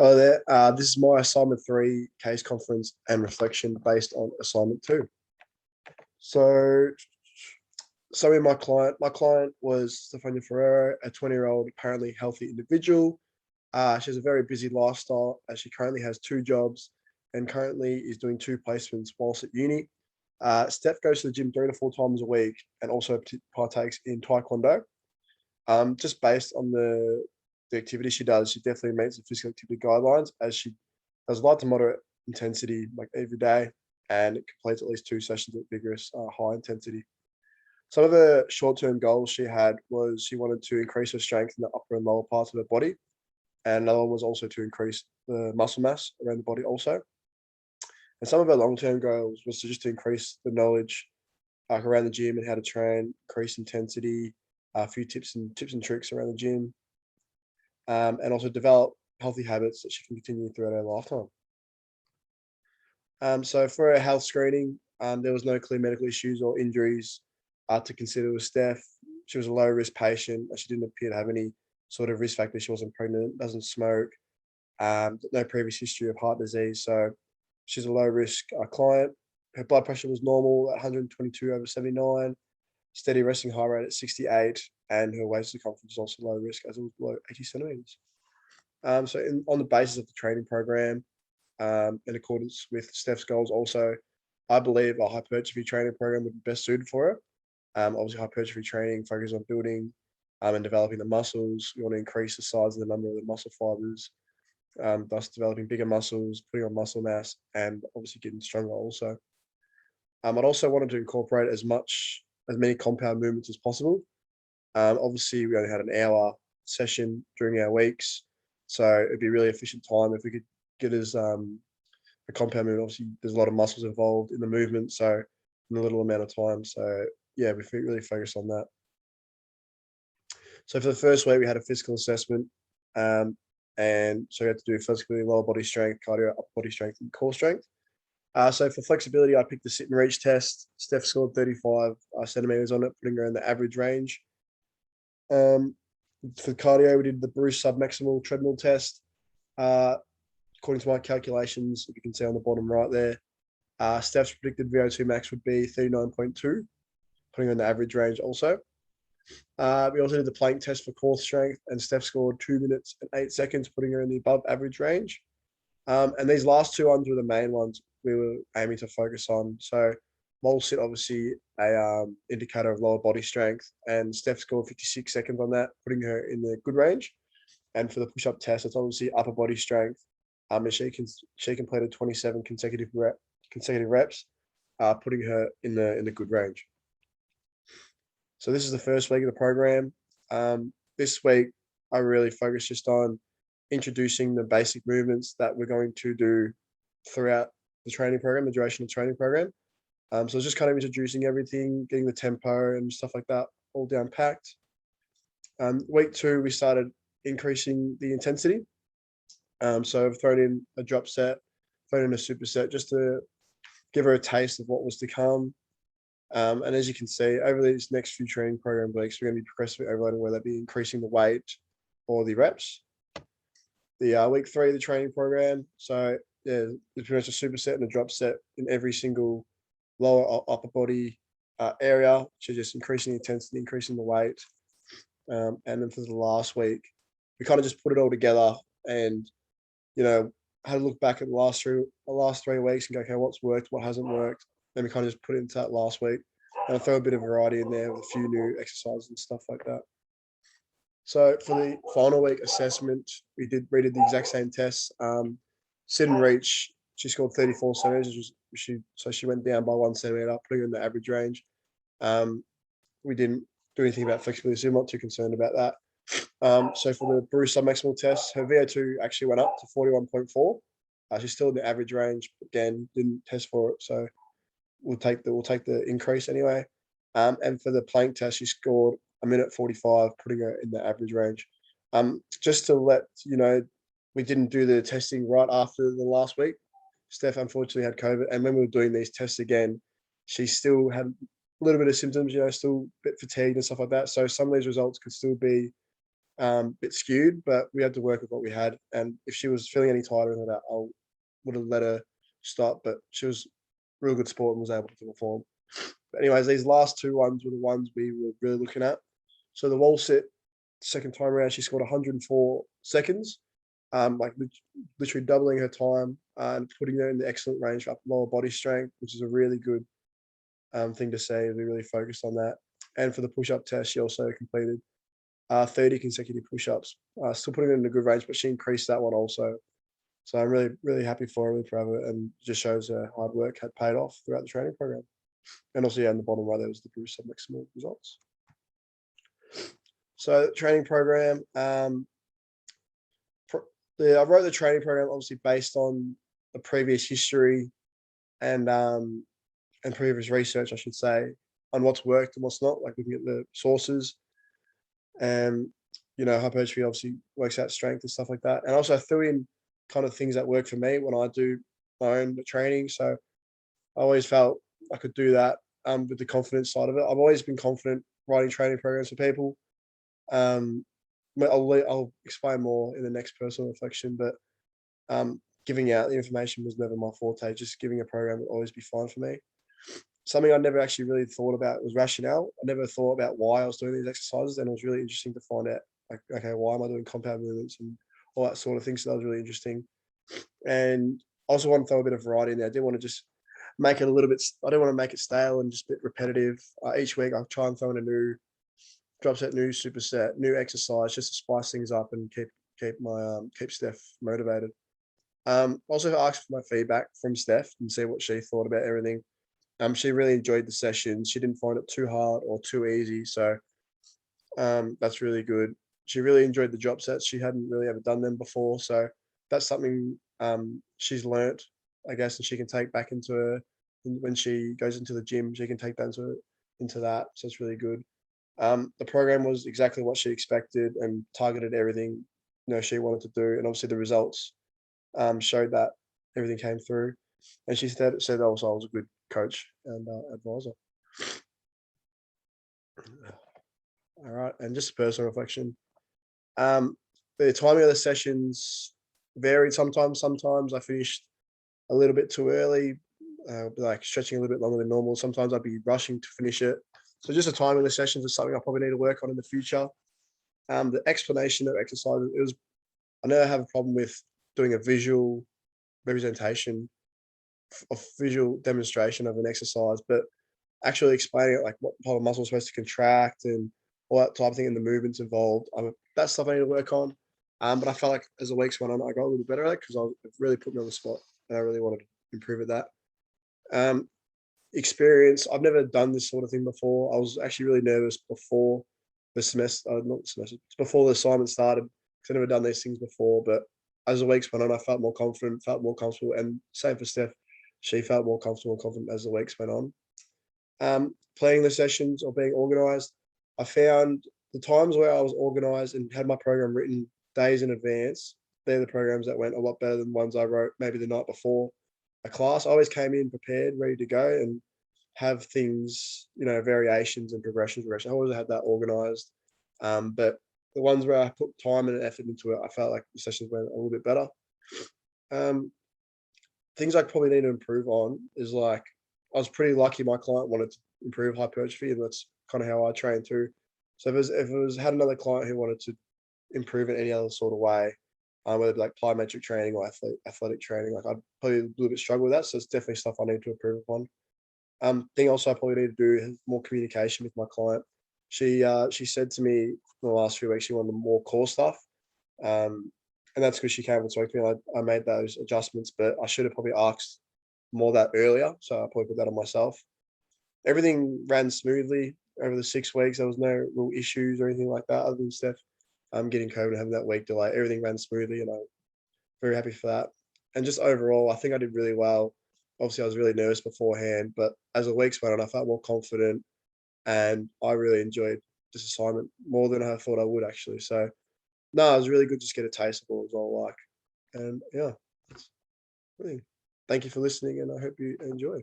Oh, there. This is my assignment 3 case conference and reflection based on assignment 2. So, in my client was Stefania Ferrero, a 20-year-old, apparently healthy individual. She has a very busy lifestyle as she currently has 2 jobs and currently is doing 2 placements whilst at uni. Steph goes to the gym 3 to 4 times a week and also partakes in Taekwondo. Just based on the activity she does, she definitely meets the physical activity guidelines as she does light to moderate intensity like every day and it completes at least 2 sessions at vigorous high intensity. Some of the short-term goals she had was she wanted to increase her strength in the upper and lower parts of her body. And another one was also to increase the muscle mass around the body also. And some of her long-term goals was to increase the knowledge around the gym and how to train, increase intensity, a few tips and tricks around the gym, and also develop healthy habits that she can continue throughout her lifetime. So for her health screening, there was no clear medical issues or injuries to consider with Steph. She was a low risk patient. She didn't appear to have any sort of risk factor. She wasn't pregnant, doesn't smoke, no previous history of heart disease. So she's a low risk client. Her blood pressure was normal at 122/79, steady resting heart rate at 68, and her waist circumference is also low risk as it was below 80 centimeters. On the basis of the training program, in accordance with Steph's goals, also, I believe a hypertrophy training program would be best suited for her. Obviously, hypertrophy training focuses on building and developing the muscles. We want to increase the size and the number of the muscle fibers, thus developing bigger muscles, putting on muscle mass, and obviously getting stronger also. I'd also wanted to incorporate as many compound movements as possible. Obviously, we only had an hour session during our weeks, so it'd be really efficient time if we could get as a compound movement. Obviously, there's a lot of muscles involved in the movement, so in a little amount of time. So yeah, we really focused on that. So for the first week, we had a physical assessment, and so we had to do flexibility, lower body strength, cardio, upper body strength, and core strength. So for flexibility, I picked the sit and reach test. Steph scored 35 centimeters on it, putting her in the average range. For cardio, we did the Bruce submaximal treadmill test. According to my calculations, if you can see on the bottom right there, Steph's predicted VO2 max would be 39.2, putting her in the average range also. We also did the plank test for core strength, and Steph scored 2 minutes and 8 seconds, putting her in the above average range. And these last 2 ones were the main ones we were aiming to focus on. So mole sit, obviously a indicator of lower body strength, and Steph scored 56 seconds on that, putting her in the good range. And for the push-up test, it's obviously upper body strength. And she completed 27 consecutive reps, putting her in the good range. So this is the first week of the program. This week, I really focused just on introducing the basic movements that we're going to do throughout the training program, the duration of the training program. So it's just kind of introducing everything, getting the tempo and stuff like that all down packed. Week 2, we started increasing the intensity. So I've thrown in a drop set, thrown in a superset just to give her a taste of what was to come. And as you can see, over these next few training program weeks, we're going to be progressively overloading, whether that be increasing the weight or the reps. The week 3 of the training program, so yeah, it's pretty much a superset and a drop set in every single lower or upper body area. So just increasing the intensity, increasing the weight. And then for the last week, we kind of just put it all together and, had a look back at the last 3 weeks and go, okay, what's worked, what hasn't worked. Then we kind of just put it into that last week and I throw a bit of variety in there with a few new exercises and stuff like that. So for the final week assessment, we did the exact same tests. Sit and reach, she scored 34 centimeters. So she went down by 1 centimeter, putting her in the average range. We didn't do anything about flexibility, so I'm not too concerned about that. So for the Bruce submaximal test, her VO2 actually went up to 41.4. She's still in the average range. Again, didn't test for it, so we'll take the increase anyway. And for the plank test, she scored 1:45, putting her in the average range. Just to let you know, we didn't do the testing right after the last week. Steph unfortunately had COVID, and when we were doing these tests again, she still had a little bit of symptoms, still a bit fatigued and stuff like that. So some of these results could still be bit skewed, but we had to work with what we had. And if she was feeling any tighter than that, I would have let her stop. But she was a real good sport and was able to perform. But anyways, these last two ones were the ones we were really looking at. So the wall sit, second time around, she scored 104 seconds, like literally doubling her time and putting her in the excellent range for lower body strength, which is a really good thing to say. We really focused on that. And for the push-up test, she also completed 30 consecutive push-ups, still putting it in a good range, but she increased that one also. So I'm really, really happy for her, really proud of it, and just shows her hard work had paid off throughout the training program. And also, yeah, in the bottom right, there was the Bruce submaximal results. So training program, I wrote the training program obviously based on the previous history and previous research, I should say, on what's worked and what's not, like looking at the sources. And hypertrophy obviously works out strength and stuff like that. And also I threw in kind of things that work for me when I do my own training. So I always felt I could do that with the confidence side of it. I've always been confident writing training programs for people. I'll explain more in the next personal reflection, but giving out the information was never my forte. Just giving a program would always be fine for me. Something I never actually really thought about was rationale. I never thought about why I was doing these exercises, and it was really interesting to find out, like, okay, why am I doing compound movements and all that sort of thing. So that was really interesting. And I also want to throw a bit of variety in there. I didn't want to just make it a little bit, I don't want to make it stale and just a bit repetitive. Each week I'll try and throw in a new drop set, new superset, new exercise, just to spice things up and keep Steph motivated. Also asked for my feedback from Steph and see what she thought about everything. She really enjoyed the session. She didn't find it too hard or too easy, so that's really good. She really enjoyed the drop sets. She hadn't really ever done them before, so that's something she's learnt, I guess, and she can take back into her when she goes into the gym. She can take that into that, so it's really good. The program was exactly what she expected and targeted everything she wanted to do, and obviously the results showed that everything came through. And she said also I was a good coach and advisor. All right, and just a personal reflection. The timing of the sessions varied sometimes. Sometimes I finished a little bit too early, like stretching a little bit longer than normal. Sometimes I'd be rushing to finish it. So just the timing of the sessions is something I probably need to work on in the future. The explanation of exercises, I never have a problem with doing a visual representation, a visual demonstration of an exercise, but actually explaining it, like what part of muscle is supposed to contract and all that type of thing, and the movements involved. That's stuff I need to work on. But I felt like as the weeks went on, I got a little better at it because it really put me on the spot, and I really wanted to improve at that. Experience. I've never done this sort of thing before. I was actually really nervous before the semester, not the semester, before the assignment started, because I've never done these things before. But as the weeks went on, I felt more confident, felt more comfortable, and same for Steph. She felt more comfortable and confident as the weeks went on. Planning the sessions or being organized, I found the times where I was organized and had my program written days in advance, they're the programs that went a lot better than ones I wrote maybe the night before a class. I always came in prepared, ready to go, and have things, variations and progressions. I always had that organized. But the ones where I put time and effort into it, I felt like the sessions went a little bit better. Things I probably need to improve on is, like, I was pretty lucky my client wanted to improve hypertrophy, and that's kind of how I train too. So if it was had another client who wanted to improve in any other sort of way, whether it be like plyometric training or athletic training, like I'd probably a little bit struggle with that. So it's definitely stuff I need to improve upon. Thing also I probably need to do is more communication with my client. She said to me in the last few weeks she wanted more core stuff. And that's because she came and spoke to me, and I made those adjustments, but I should have probably asked more that earlier. So I probably put that on myself. Everything ran smoothly over the 6 weeks. There was no real issues or anything like that, other than Steph getting COVID and having that week delay. Everything ran smoothly, and I'm very happy for that. And just overall, I think I did really well. Obviously, I was really nervous beforehand, but as the weeks went on, I felt more confident, and I really enjoyed this assignment more than I thought I would, actually. So, no, it was really good to just get a taste of what it was all like. And yeah, that's really, thank you for listening, and I hope you enjoy.